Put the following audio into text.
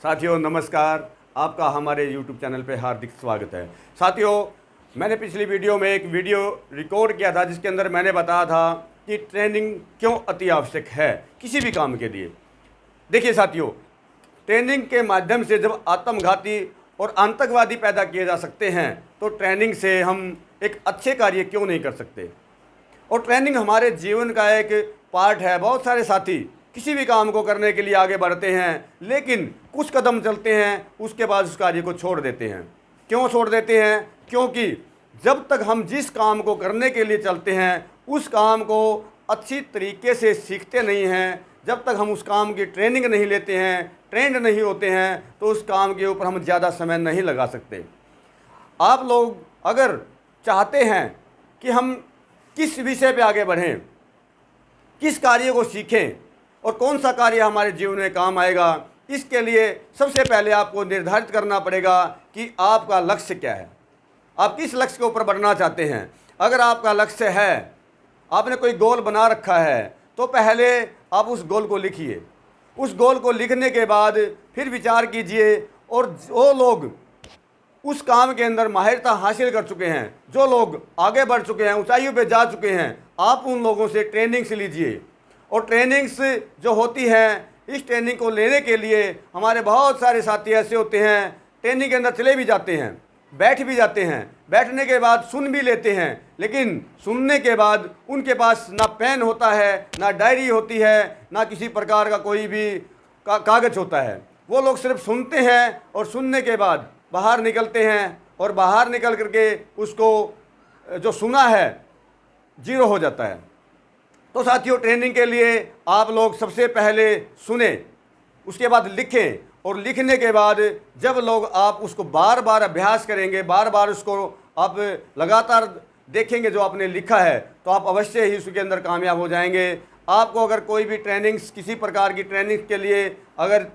साथियों नमस्कार, आपका हमारे YouTube चैनल पे हार्दिक स्वागत है। साथियों, मैंने पिछली वीडियो में एक वीडियो रिकॉर्ड किया था जिसके अंदर मैंने बताया था कि ट्रेनिंग क्यों अति आवश्यक है किसी भी काम के लिए। देखिए साथियों, ट्रेनिंग के माध्यम से जब आत्मघाती और आतंकवादी पैदा किए जा सकते हैं तो ट्रेनिंग से हम एक अच्छे कार्य क्यों नहीं कर सकते। और ट्रेनिंग हमारे जीवन का एक पार्ट है। बहुत सारे साथी किसी भी काम को करने के लिए आगे बढ़ते हैं, लेकिन कुछ कदम चलते हैं, उसके बाद उस कार्य को छोड़ देते हैं। क्यों छोड़ देते हैं? क्योंकि जब तक हम जिस काम को करने के लिए चलते हैं उस काम को अच्छी तरीके से सीखते नहीं हैं, जब तक हम उस काम की ट्रेनिंग नहीं लेते हैं, ट्रेंड नहीं होते हैं, तो उस काम के ऊपर हम ज़्यादा समय नहीं लगा सकते। आप लोग अगर चाहते हैं कि हम किस विषय पे आगे बढ़ें, किस कार्य को सीखें और कौन सा कार्य हमारे जीवन में काम आएगा, इसके लिए सबसे पहले आपको निर्धारित करना पड़ेगा कि आपका लक्ष्य क्या है, आप किस लक्ष्य के ऊपर बढ़ना चाहते हैं। अगर आपका लक्ष्य है, आपने कोई गोल बना रखा है, तो पहले आप उस गोल को लिखिए। उस गोल को लिखने के बाद फिर विचार कीजिए, और जो लोग उस काम के अंदर माहिरता हासिल कर चुके हैं, जो लोग आगे बढ़ चुके हैं, ऊंचाइयों पे जा चुके हैं, आप उन लोगों से ट्रेनिंग्स लीजिए। और ट्रेनिंग्स जो होती हैं, इस ट्रेनिंग को लेने के लिए हमारे बहुत सारे साथी ऐसे होते हैं, ट्रेनिंग के अंदर चले भी जाते हैं, बैठ भी जाते हैं, बैठने के बाद सुन भी लेते हैं, लेकिन सुनने के बाद उनके पास ना पेन होता है, ना डायरी होती है, ना किसी प्रकार का कोई भी कागज़ होता है। वो लोग सिर्फ सुनते हैं और सुनने के बाद बाहर निकलते हैं, और बाहर निकल करके उसको जो सुना है जीरो हो जाता है। तो साथियों, ट्रेनिंग के लिए आप लोग सबसे पहले सुने, उसके बाद लिखें, और लिखने के बाद जब लोग आप उसको बार बार अभ्यास करेंगे, बार बार उसको आप लगातार देखेंगे जो आपने लिखा है, तो आप अवश्य ही उसके अंदर कामयाब हो जाएंगे। आपको अगर कोई भी ट्रेनिंग्स, किसी प्रकार की ट्रेनिंग के लिए अगर